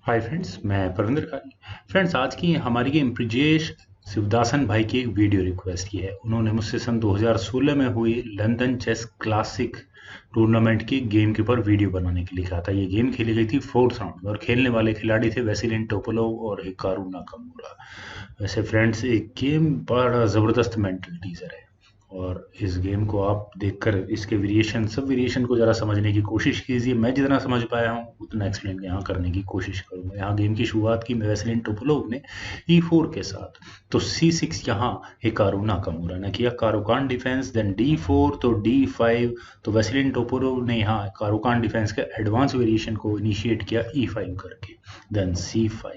Hi friends, मैं परविंदर काली। Friends, आज की हमारी गेम ब्रिजेश शिवदासन भाई की एक वीडियो रिक्वेस्ट की है। उन्होंने मुझसे सन 2016 में हुई लंदन चेस क्लासिक टूर्नामेंट की गेम के ऊपर वीडियो बनाने के लिए कहा था। ये गेम खेली गई थी फोर्थ राउंड में और खेलने वाले खिलाड़ी थे वेसिलिन टोपोलोव और हिकारू नाकामुरा। वैसे फ्रेंड्स, एक गेम बड़ा ज़बरदस्त मेंटल टीजर है और इस गेम को आप देखकर इसके वेरिएशन सब वेरिएशन को ज़रा समझने की कोशिश कीजिए। मैं जितना समझ पाया हूँ उतना एक्सप्लेन यहाँ करने की कोशिश करूँगा। यहाँ गेम की शुरुआत की वेसलिन टोपोलोव ने E4 के साथ, तो C6 यहाँ हिकारू नाकामुरा ने किया कारुकान डिफेंस, देन D4 तो D5, तो वेसलिन टोपोलोव ने यहाँ कारुकान डिफेंस के एडवांस वेरिएशन को इनिशिएट किया E5 करके, then C5,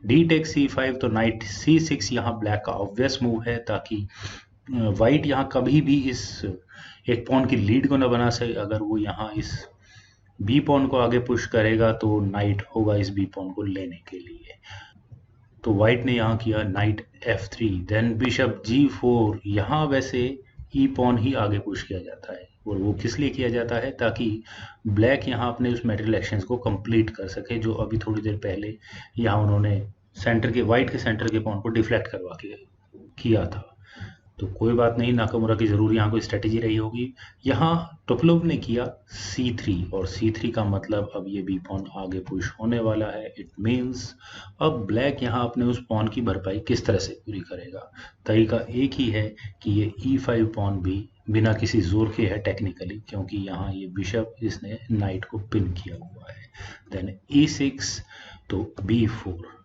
D take C5, तो नाइट C6 यहाँ ब्लैक का ऑब्वियस मूव है ताकि वाइट यहाँ कभी भी इस एक पॉन की लीड को न बना सके। अगर वो यहाँ इस बी पॉन को आगे पुश करेगा तो नाइट होगा इस बी पॉन को लेने के लिए। तो वाइट ने यहाँ किया night F3, then bishop G4। यहाँ वैसे ई पॉन ही आगे पुश किया जाता है और वो किस लिए किया जाता है ताकि ब्लैक यहाँ अपने उस मेटेरियल एक्शंस को कंप्लीट कर सके जो अभी थोड़ी देर पहले यहाँ उन्होंने सेंटर के वाइट के सेंटर के पॉन को डिफ्लेक्ट करवा के किया था। तो कोई बात नहीं, नाकामुरा की ज़रूर यहाँ कोई स्ट्रेटेजी रही होगी। यहाँ टोपलोव ने किया C3 और C3 का मतलब अब ये बी पॉन आगे पुश होने वाला है। इट मीन्स अब ब्लैक यहाँ अपने उस पॉन की भरपाई किस तरह से पूरी करेगा। तरीका एक ही है कि ये E5 पॉन भी बिना किसी जोर के है टेक्निकली, क्योंकि यहाँ ये बिशप इसने नाइट को पिन किया हुआ है। देन E6 तो B4।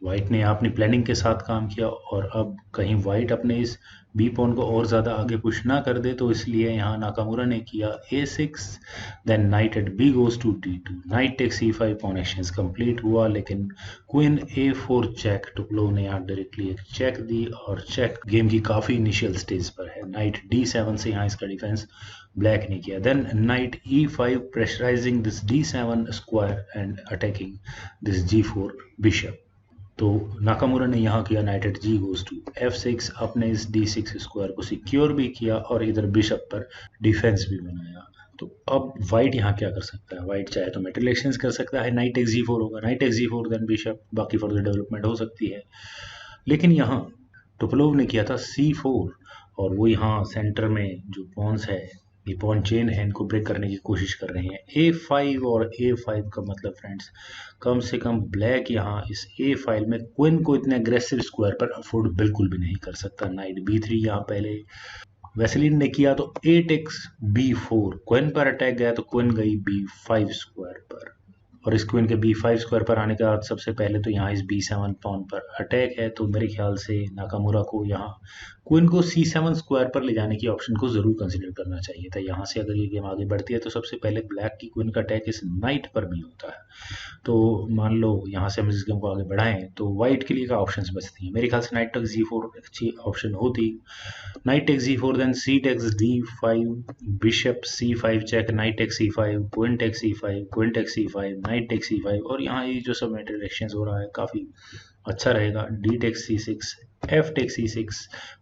वाइट ने अपनी प्लानिंग के साथ काम किया और अब कहीं वाइट अपने इस बी पॉन को और ज़्यादा आगे पुश ना कर दे, तो इसलिए यहाँ नाकामुरा ने किया A6, then knight at B goes to D2, knight take C5, pawn exchange complete हुआ। लेकिन क्वीन A4 चेक, टुकलो ने यहाँ डायरेक्टली एक चेक दी और चेक गेम की काफ़ी इनिशियल स्टेज पर है। नाइट D7 से यहाँ इसका डिफेंस ब्लैक ने किया, then knight E5 pressurising this D7 square and attacking this G4 bishop. तो नाकामुरा ने यहाँ किया knight at G goes to F6, अपने इस D6 स्क्वायर को सिक्योर भी किया और इधर बिशप पर डिफेंस भी बनाया। तो अब वाइट यहाँ क्या कर सकता है? वाइट चाहे तो मेटल एक्सचेंज कर सकता है, नाइट एक्स G4 होगा, knight x G4 then bishop, बाकी फर्दर डेवलपमेंट हो सकती है। लेकिन यहाँ टोपलोव ने किया था C4 और वो यहाँ सेंटर में जो पॉन्स है, ये पॉन चेन है, इनको ब्रेक करने की कोशिश कर रहे हैं। A5 और A5 का मतलब फ्रेंड्स, कम से कम ब्लैक यहाँ इस A5 में क्वीन को इतने अग्रेसिव स्क्वायर पर अफोर्ड बिल्कुल भी नहीं कर सकता। नाइट B3 यहाँ पहले वेसलिन ने किया तो A टेक्स B4, क्वीन पर अटैक गया तो क्वीन गई B5 स्क्वायर पर और इस क्वीन के B5 स्क्वायर पर आने के बाद सबसे पहले तो यहाँ इस B7 पॉन पर अटैक है। तो मेरे ख्याल से नाकामुरा को यहाँ क्वीन को C7 स्क्वायर पर ले जाने की ऑप्शन को जरूर कंसिडर करना चाहिए था। यहाँ से अगर ये गेम आगे बढ़ती है तो सबसे पहले ब्लैक की क्वीन का अटैक इस नाइट पर भी होता है। तो मान लो यहाँ से हम इस गेम को आगे बढ़ाएं तो व्हाइट के लिए क्या ऑप्शंस बचती हैं? मेरे ख्याल से नाइट टेक G4 अच्छी ऑप्शन होती। Knight take G4, then C takes D5, bishop C5 check, knight take C5, queen take C5, queen take C5, knight take C5 और यहाँ ये जो सब इंटरेक्शन हो रहा है काफ़ी अच्छा रहेगा। D take C6, F take C6,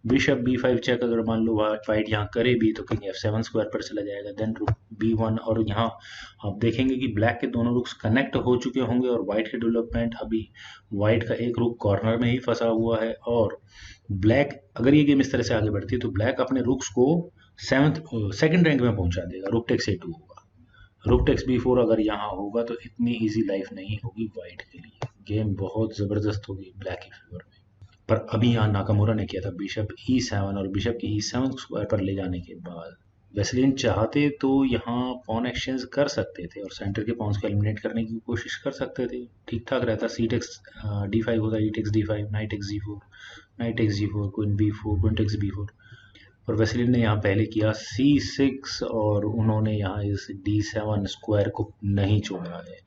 bishop B5 check, अगर मान लो वाइट यहाँ करे भी तो किंग F7 स्क्वायर पर चला जाएगा, देन रुक B1। और यहाँ आप देखेंगे कि ब्लैक के दोनों रुक्स कनेक्ट हो चुके होंगे और वाइट की डेवलपमेंट अभी वाइट का एक रुक कॉर्नर में ही फंसा हुआ है। और ब्लैक अगर ये गेम इस तरह से आगे बढ़ती है तो ब्लैक अपने रुक्स को सेकंड रैंक में पहुंचा देगा। रुक टेक्स A2 होगा, रुक टेक्स B4 अगर यहाँ होगा तो इतनी इजी लाइफ नहीं होगी वाइट के लिए। गेम बहुत ज़बरदस्त होगी ब्लैक के फेवर में। पर अभी यहाँ नाकामुरा ने किया था बिशप E7 और बिशप की E7 स्क्वायर पर ले जाने के बाद वेसलिन चाहते तो यहाँ पॉन एक्सचेंज कर सकते थे और सेंटर के पॉन्स को एलिमिनेट करने की कोशिश कर सकते थे, ठीक ठाक रहता। C टेक्स D5 होता, E takes D5, knight takes G4, knight takes G4, queen B4, queen takes B4। और वेसलिन ने यहाँ पहले किया C6 और उन्होंने यहाँ इस D7 स्क्वायर को नहीं छोड़ा है।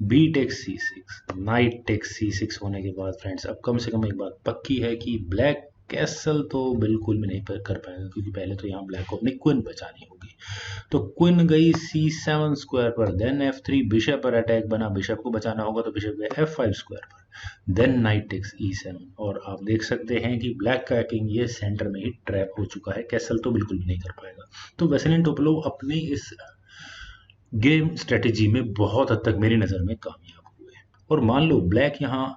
B takes C6, knight takes C6 होने के बाद फ्रेंड्स अब कम से कम एक बात पक्की है कि ब्लैक कैसल तो बिल्कुल भी नहीं कर पाएगा, क्योंकि पहले तो यहाँ ब्लैक को अपनी क्वीन बचानी होगी। तो क्वीन गई C7 स्क्वायर पर, देन F3, बिशप पर अटैक बना, बिशप को बचाना होगा तो बिशप गया F5 स्क्वायर पर, देन नाइट टेक्स E7। और आप देख सकते हैं कि ब्लैक का किंग ये सेंटर में ही ट्रैप हो चुका है, कैसल तो बिल्कुल भी नहीं कर पाएगा। तो वेसलिन टोपलोव अपनी इस गेम स्ट्रेटेजी में बहुत हद तक मेरी नज़र में कामयाब हुए। और मान लो ब्लैक यहाँ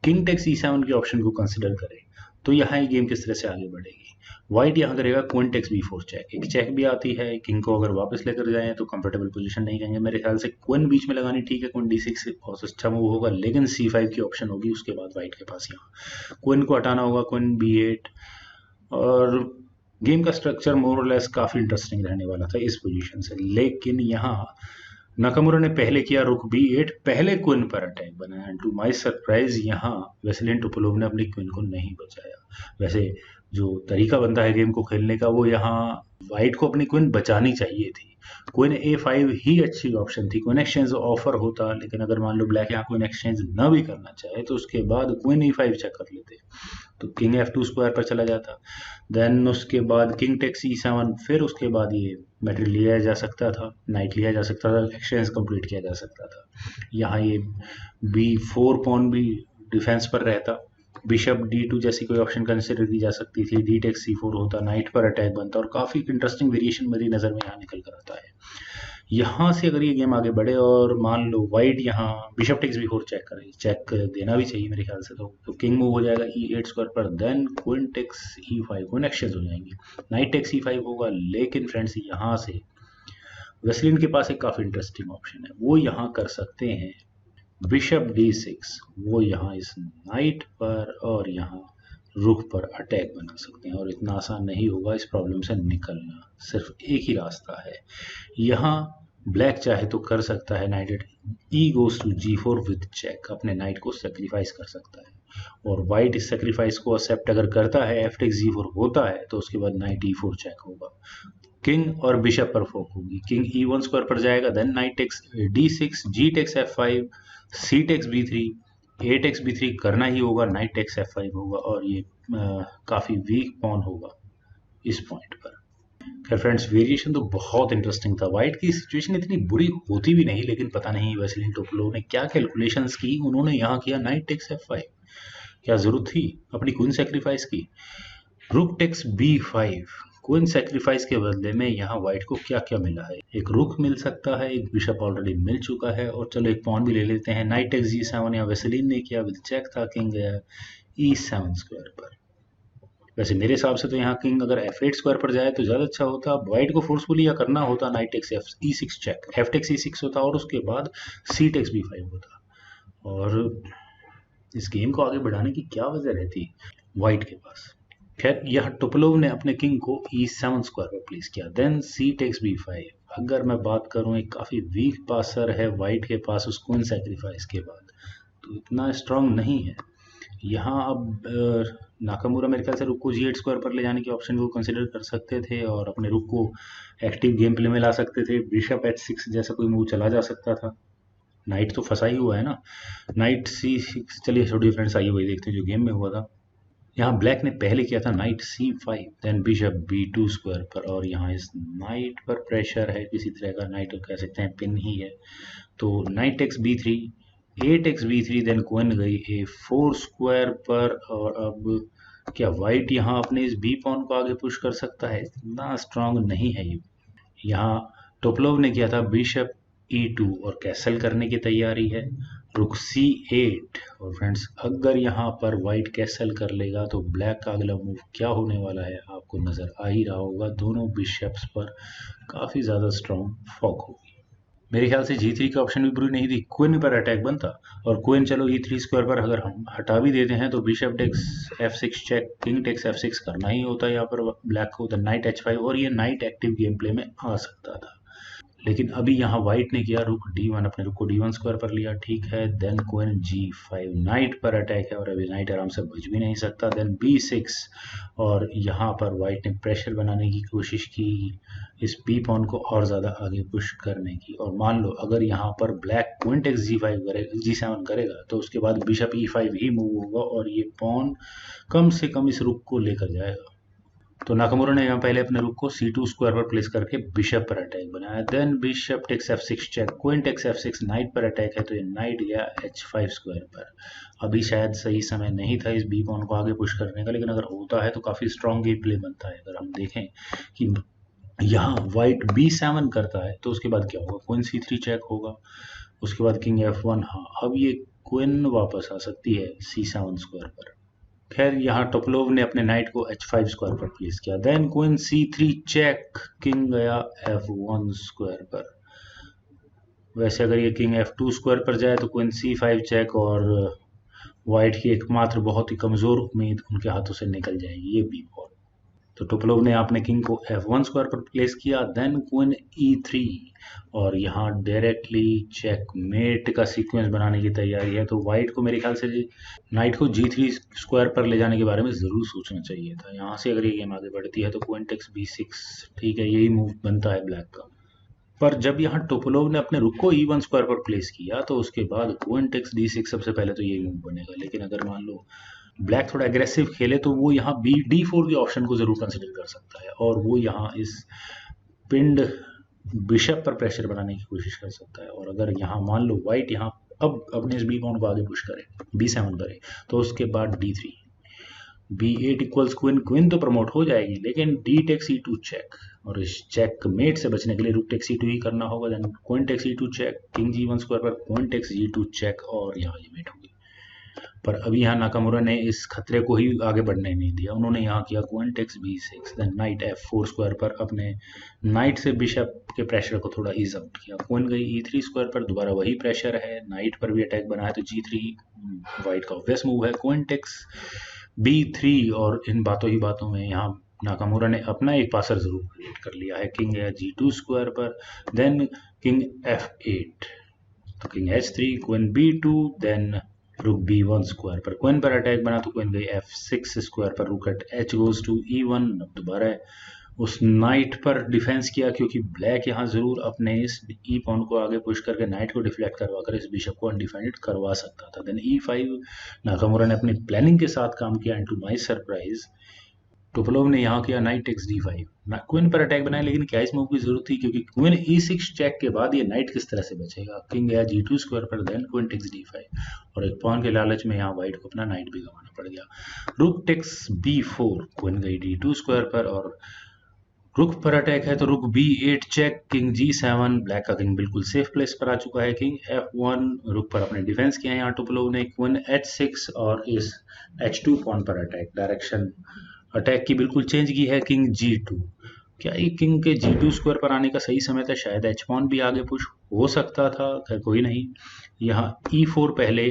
किंग टेक्स E7 के ऑप्शन को कंसिडर करे, तो यहाँ ये गेम किस तरह से आगे बढ़ेगी। व्हाइट यहाँ करेगा क्वीन टेक्स B4 चेक, एक चेक भी आती है, किंग को अगर वापस लेकर जाए तो कंफर्टेबल पोजीशन नहीं कहेंगे मेरे ख्याल से। क्वीन बीच में लगानी ठीक है, क्वीन D6 बहुत अच्छा मूव होगा, लेकिन C5 की ऑप्शन होगी उसके बाद व्हाइट के पास। यहाँ क्वीन को हटाना होगा, क्वीन B8, और गेम का स्ट्रक्चर मोर और लेस काफी इंटरेस्टिंग रहने वाला था इस पोजीशन से। लेकिन यहाँ नाकामुरा ने पहले किया रुक B8, पहले क्वीन पर अटैक बनाया। टू माय सरप्राइज यहाँ वेसेलिन टोपोलोव ने अपनी क्वीन को नहीं बचाया। वैसे जो तरीका बनता है गेम को खेलने का, वो यहाँ व्हाइट को अपनी क्वीन बचानी चाहिए थी। क्वीन A5 ही अच्छी ऑप्शन थी, क्वीन एक्सचेंज ऑफर होता, लेकिन अगर मान लो ब्लैक यहाँ क्वीन एक्सचेंज न भी करना चाहे तो उसके बाद क्वीन E5 चेक कर लेते, तो किंग F2 स्क्वायर पर चला जाता। देन उसके बाद किंग टेक्स E7, फिर उसके बाद ये मैटेरियल लिया जा सकता था, नाइट लिया जा सकता था, एक्सचेंज कंप्लीट किया जा सकता था। यहाँ ये B4 पॉन भी डिफेंस पर रहता, बिशप D2 जैसी कोई ऑप्शन कंसिडर की जा सकती थी, D टेक्स C4 होता, नाइट पर अटैक बनता, और काफी इंटरेस्टिंग वेरिएशन मेरी नजर में यहाँ निकल कर आता है। यहाँ से अगर ये गेम आगे बढ़े और मान लो व्हाइट यहाँ बिशप टेक्स B4 चेक करे, चेक देना भी चाहिए मेरे ख्याल से, तो किंग मूव हो जाएगा E8 स्क्वायर पर, then queen takes E5, queen exchange हो जाएंगी, नाइट टेक्स E5 होगा। लेकिन फ्रेंड्स यहाँ से वेसलिन के पास एक काफी इंटरेस्टिंग ऑप्शन है, वो यहाँ कर सकते हैं बिशप D6, वो यहाँ इस नाइट पर और यहाँ रुख पर अटैक बना सकते हैं, और इतना आसान नहीं होगा इस प्रॉब्लम से निकलना। सिर्फ एक ही रास्ता है, यहाँ ब्लैक चाहे तो कर सकता है knight E goes to G4 with check, अपने नाइट को सेक्रीफाइस कर सकता है, और व्हाइट इस सेक्रीफाइस को एक्सेप्ट अगर करता है, F टेक्स G4 होता है, तो उसके बाद नाइट E4 चेक होगा, किंग और बिशप पर फोक होगी, किंग E1 स्क्वायर पर जाएगा, then knight takes D6, G takes F5, C takes B3, A takes B3 करना ही होगा, नाइट टेक्स F5 होगा, और ये काफी वीक पॉन होगा इस पॉइंट पर। खैर फ्रेंड्स, वेरिएशन तो बहुत इंटरेस्टिंग था, व्हाइट की सिचुएशन इतनी बुरी होती भी नहीं, लेकिन पता नहीं वेसेलिन टोपोलोव ने क्या कैलकुलेशंस की, उन्होंने यहाँ किया नाइट टेक्स F5, क्या जरूरत थी अपनी क्वीन सेक्रीफाइस की। Rook takes B5, queen sacrifice के बदले में यहाँ व्हाइट को क्या क्या मिला है, एक रुक मिल सकता है, एक बिशप ऑलरेडी मिल चुका है, और चलो एक पॉन भी ले लेते हैं। नाइट टेक्स G7 या वेसेलिन ने किया विद चेक था, किंग E7 स्क्वायर पर। वैसे मेरे हिसाब से तो यहाँ किंग अगर F8 स्क्वायर पर जाए तो ज्यादा अच्छा होता, व्हाइट को फोर्सफुली या करना होता knight takes E6 check, F takes E6 होता, और उसके बाद C टेक्स B5 होता, और इस गेम को आगे बढ़ाने की क्या वजह रहती व्हाइट के पास। खैर यह टोपोलोव ने अपने किंग को E7 स्क्वायर पर प्लेस किया, देन C टेक्स B5। अगर मैं बात करूं, एक काफी वीक पासर है व्हाइट के पास उस क्वीन सेक्रीफाइस के बाद, तो इतना स्ट्रांग नहीं है। यहाँ अब नाकामुरा मेरे ख्याल से रुक को G8 स्क्वायर पर ले जाने की ऑप्शन को कंसिडर कर सकते थे, और अपने रुक को एक्टिव गेम प्ले में ला सकते थे, बिशप H6 जैसा कोई मूव चला जा सकता था। नाइट तो फंसा ही हुआ है ना, नाइट C6, चलिए छोड़िए फ्रेंड्स, आइए वही देखते हैं जो गेम में हुआ था। यहाँ ब्लैक ने पहले किया था night C5, then bishop B2 square पर, और यहाँ इस नाइट पर प्रेशर है किसी तरह का, नाइट कह सकते हैं पिन ही है, तो knight takes B3, A takes B3, then queen गई A4 स्क्वायर पर, और अब क्या व्हाइट यहाँ अपने इस B पॉन को आगे पुश कर सकता है, इतना स्ट्रांग नहीं है ये। यहाँ टोपोलोव ने किया था बिशप E2 और कैसल करने की तैयारी है, रुक C8, और फ्रेंड्स अगर यहाँ पर व्हाइट कैसल कर लेगा तो ब्लैक का अगला मूव क्या होने वाला है आपको नजर आ ही रहा होगा, दोनों बिशप्स पर काफी ज्यादा स्ट्रॉन्ग फॉक होगी। मेरे ख्याल से G3 का ऑप्शन भी बुरी नहीं थी, क्वीन पर अटैक बनता, और क्वीन चलो E3 स्क्वायर पर अगर हम हटा भी देते हैं तो bishop takes F6 check, king takes F6 करना ही होता है यहाँ पर ब्लैक को, तो नाइट H5, और ये नाइट एक्टिव गेम प्ले में आ सकता था। लेकिन अभी यहाँ व्हाइट ने किया रुक D1, अपने रुक को D1 स्क्वायर पर लिया, ठीक है, देन क्वीन G5, नाइट पर अटैक है, और अभी नाइट आराम से बच भी नहीं सकता, देन B6, और यहाँ पर व्हाइट ने प्रेशर बनाने की कोशिश की, इस P पॉन को और ज़्यादा आगे पुश करने की, और मान लो अगर यहाँ पर ब्लैक क्वीन टेक्स G7 करेगा तो उसके बाद बिशप E5 ही मूव होगा, और ये पॉन कम से कम इस रुक को लेकर जाएगा। तो नाकामुरा ने यहाँ पहले अपने रुक को C2 स्क्वायर पर प्लेस करके बिशप पर अटैक बनाया, then bishop takes F6 check, queen takes F6, knight पर अटैक है, तो ये नाइट गया H5 स्क्वायर पर। अभी शायद सही समय नहीं था इस बी पॉन को आगे पुश करने का, लेकिन अगर होता है तो काफी स्ट्रॉन्ग गेम प्ले बनता है। अगर हम देखें कि यहाँ व्हाइट B7 करता है तो उसके बाद क्या होगा, क्वीन C3 चेक होगा, उसके बाद किंग F1। हाँ, अब ये क्वीन वापस आ सकती है C7 स्क्वायर पर। खैर यहाँ टोपलोव ने अपने नाइट को H5 स्क्वायर पर प्लेस किया। Then queen C3 check, king गया F1 स्क्वायर पर। वैसे अगर ये किंग F2 स्क्वायर पर जाए तो क्वीन C5 चेक और व्हाइट की एकमात्र बहुत ही कमजोर उम्मीद उनके हाथों से निकल जाएगी, ये बी पॉन। तो टोपलोव ने अपने किंग को F1 स्क्वायर पर प्लेस किया। देन क्वीन E3 और यहाँ डायरेक्टली चेकमेट का सीक्वेंस बनाने की तैयारी है। तो व्हाइट को मेरे ख्याल से नाइट को G3 स्क्वायर पर ले जाने के बारे में जरूर सोचना चाहिए था। यहाँ से अगर ये गेम आगे बढ़ती है तो क्वीन टेक्स B6, ठीक है, यही मूव बनता है ब्लैक का। पर जब यहाँ टोपलोव ने अपने रुक को E1 स्क्वायर पर प्लेस किया तो उसके बाद क्वीन टेक्स D6 सबसे पहले तो यही मूव बनेगा। लेकिन अगर मान लो ब्लैक थोड़ा एग्रेसिव खेले तो वो यहाँ D4 के ऑप्शन को जरूर कंसिडर कर सकता है और वो यहाँ इस पिंड बिशप पर प्रेशर बनाने की कोशिश कर सकता है। और अगर यहाँ मान लो व्हाइट यहाँ अब अपने इस बी पॉन को आगे पुश करे, B7 करे, तो उसके बाद D3, B8 equals queen, queen तो प्रमोट हो जाएगी लेकिन D टेक्स E2 चेक, और इस चेक मेट से बचने के लिए रुक टेक्स E2 ही करना होगा। Then queen takes E2 check, king G1 square पर क्वीन टेक्स G2 चेक और यहाँ ये मेट होगी। पर अभी यहाँ नाकामुरा ने इस खतरे को ही आगे बढ़ने नहीं दिया। उन्होंने यहाँ किया queen takes B6, then knight F4 square पर अपने नाइट से बिशप के प्रेशर को थोड़ा ईज आउट किया। क्वीन गई E3 स्क्वायर पर, दोबारा वही प्रेशर है, नाइट पर भी अटैक बना है तो G3 व्हाइट का ऑब्वियस मूव है। क्वीन टेक्स B3 और इन बातों ही बातों में यहाँ नाकामुरा ने अपना एक पासर जरूर क्रिएट कर लिया है। किंग है G2 स्क्वायर पर, देन किंग F8, तो king H3, queen B2, then रुक B1 स्क्वायर पर। क्वीन पर अटैक बना तो क्वीन गई F6 स्क्वायर पर, रुक eight H goes to E1। अब दोबारा उस नाइट पर डिफेंस किया क्योंकि ब्लैक यहाँ जरूर अपने इस ई पॉन को आगे पुश करके नाइट को डिफ्लेक्ट करवाकर इस बिशप को अनडिफेंडेड करवा सकता था। देन E5, नाकामुरा ने अपनी प्लानिंग के साथ काम किया एंड टू माय सरप्राइज टोपलोव ने यहाँ किया नाइट टेक्स D5, क्वीन पर अटैक बनाया। लेकिन क्या इस मूव की जरूरत थी, क्योंकि क्वीन E6 चेक के बाद ये नाइट किस तरह से बचेगा। किंग गया G2 स्क्वायर पर, देन क्वीन टेक्स D5 और एक पॉन के लालच में यहाँ व्हाइट को अपना नाइट भी गंवाना पड़ गया। रुक टेक्स B4, क्वीन गई D2 स्क्वायर पर और रुक पर अटैक है तो rook B8 check, king G7, black का किंग बिल्कुल सेफ प्लेस पर आ चुका है। किंग F1, रुक पर अपने डिफेंस किया यहाँ टोपलोव ने। क्वीन H6 और इस H2 पॉन पर अटैक, डायरेक्शन अटैक की बिल्कुल चेंज की है। किंग G2, क्या ये किंग के G2 स्क्वायर पर आने का सही समय था? शायद H पॉन भी आगे पुश हो सकता था, खैर कोई नहीं। यहाँ E4 पहले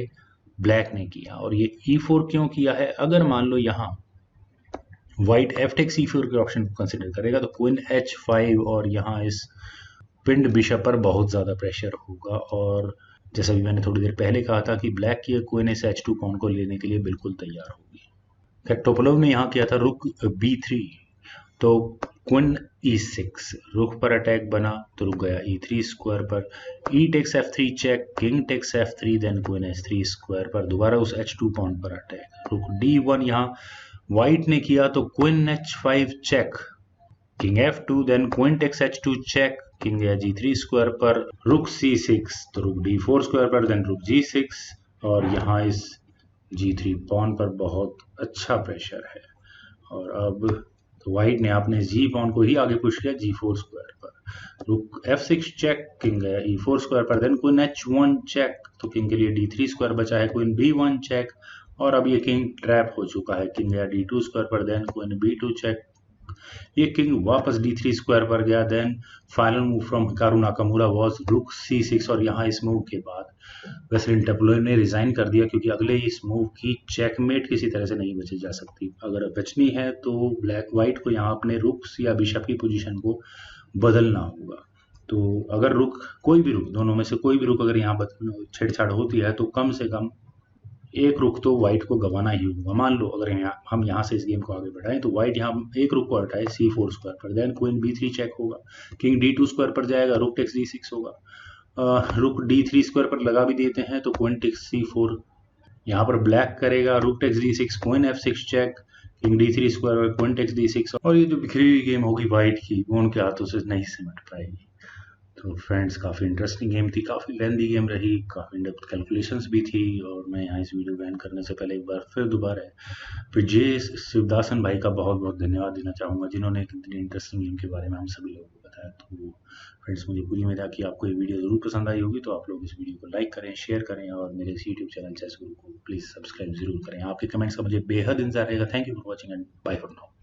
ब्लैक ने किया और ये E4 क्यों किया है, अगर मान लो यहाँ व्हाइट F टेक्स E4 के ऑप्शन को कंसिडर करेगा तो क्वीन H5 और यहाँ इस पिंड बिशप पर बहुत ज्यादा प्रेशर होगा। और जैसा भी मैंने थोड़ी देर पहले कहा था कि ब्लैक की क्वीन इस H2 पॉन को लेने के लिए बिल्कुल तैयार होगी। खैर टोपलोव ने यहाँ किया था रुक B3, तो क्वीन E6, रुक पर अटैक बना तो रुक गया E3 स्क्वायर पर। E takes F3 check, king takes F3, then queen H3 square पर, दोबारा उस H2 पॉन पर अटैक। रुक D1 यहाँ व्हाइट ने किया तो queen H5 check, king F2, then queen takes H2 check, king गया G3 स्क्वायर पर, रुक C6, तो रुक D4 स्क्वायर पर, देन रुक G6 और यहाँ इस G3 पॉन पर बहुत अच्छा प्रेशर है। और अब तो व्हाइट ने अपने G पॉन को ही आगे पुश किया G4 स्क्वायर पर, रुक F6 चेक, किंग गया E4 स्क्वायर पर, देन क्वीन H1 चेक, तो किंग के लिए D3 स्क्वायर बचा है। क्वीन B1 चेक और अब ये किंग ट्रैप हो चुका है। किंग गया D2 स्क्वायर पर, देन क्वीन B2 चेक, ये किंग वापस D3 स्क्वायर पर गया। Then final move from Hikaru Nakamura was rook C6 और यहाँ इस मूव के बाद वेस्लिन टोपलोव ने रिजाइन कर दिया क्योंकि अगले इस मूव की चेकमेट किसी तरह से नहीं बची जा सकती। अगर बचनी है तो ब्लैक व्हाइट को यहाँ अपने रुक या बिशप की पोजीशन को बदलना होगा। तो अगर रुक, कोई भी रुक, दोनों में से कोई भी रुक अगर यहाँ छेड़छाड़ होती है तो कम से कम एक रुक तो व्हाइट को गंवाना ही होगा। मान लो अगर हम यहाँ से इस गेम को आगे बढ़ाएं तो व्हाइट यहाँ एक रुक को हटाए C4 स्क्वायर पर, देन क्वीन B3 चेक होगा, किंग D2 स्क्वायर पर जाएगा, रुक टेक्स D6 होगा, रुक D3 स्क्वायर पर लगा भी देते हैं तो क्वीन टेक्स C4, यहाँ पर ब्लैक करेगा, rook takes D6, queen F6 check, king D3 square पर, क्वीन टेक्स D6 और ये जो बिखरी हुई गेम होगी व्हाइट की वो उनके हाथों से नहीं सिमट पाएगी। तो फ्रेंड्स काफ़ी इंटरेस्टिंग गेम थी, काफ़ी लेंदी गेम रही, काफ़ी डेप्थ कैलकुलेशंस भी थी। और मैं यहाँ इस वीडियो को एंड करने से पहले एक बार फिर दोबारा विजय शिवदासन भाई का बहुत बहुत धन्यवाद देना चाहूँगा जिन्होंने एक इतनी इंटरेस्टिंग गेम के बारे में हम सभी लोगों को बताया। जाता है। तो फ्रेंड्स, मुझे पूरी उम्मीद है कि आपको ये वीडियो ज़रूर पसंद आई होगी, तो आप लोग इस वीडियो को लाइक करें, शेयर करें और मेरे इस यूट्यूब चैनल चेस गुरु को प्लीज़ सब्सक्राइब ज़रूर करें। आपके कमेंट्स का मुझे बेहद इंतज़ार रहेगा। Thank you for watching and bye for now.